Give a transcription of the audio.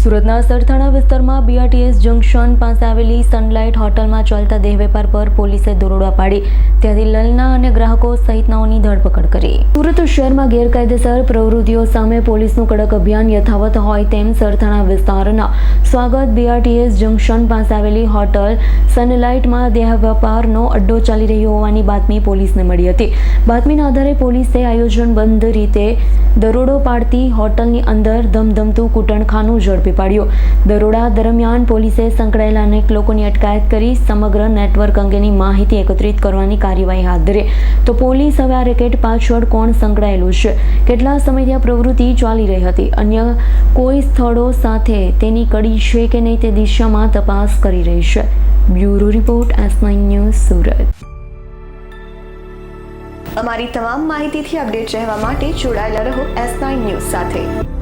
સુરતના સરથાણા વિસ્તારમાં BRTS junction પાસે આવેલી સનલાઇટ હોટલમાં ચાલતા દેહ વેપાર પર પોલીસે દરોડા પાડી ત્યાંથી લલના અને ગ્રાહકો સહિતનાઓની ધરપકડ કરી। સુરત શહેરમાં ગેરકાયદેસર પ્રવૃત્તિઓ સામે પોલીસનું કડક અભિયાન યથાવત હોય તેમ સરથાણા વિસ્તારના સ્વાગત બીઆરટીએસ જંકશન પાસે આવેલી હોટલ સનલાઇટમાં દેહ વેપારનો અડ્ડો ચાલી રહ્યો હોવાની બાતમી પોલીસને મળી હતી। બાતમીના આધારે પોલીસે આયોજનબદ્ધ રીતે દરોડો પાડતી હોટલની અંદર ધમધમતું કૂટણખાનું ઝડપી પાડ્યું। દરોડા દરમિયાન પોલીસે સંકળાયેલા અનેક લોકોની અટકાયત કરી સમગ્ર નેટવર્ક અંગેની માહિતી એકત્રિત કરવાની કાર્યવાહી હાથ ધરી। તો પોલીસ હવે આ રેકેટ પાછળ કોણ સંકળાયેલું છે, કેટલા સમયથી આ પ્રવૃત્તિ ચાલી રહી હતી, અન્ય કોઈ સ્થળો સાથે તેની કડી છે કે નહીં તે દિશામાં તપાસ કરી રહી છે। Bureau report S9 news Surat. અમારી તમામ માહિતીથી અપડેટ રહેવા માટે જોડાયેલા રહો S9 ન્યૂઝ સાથે।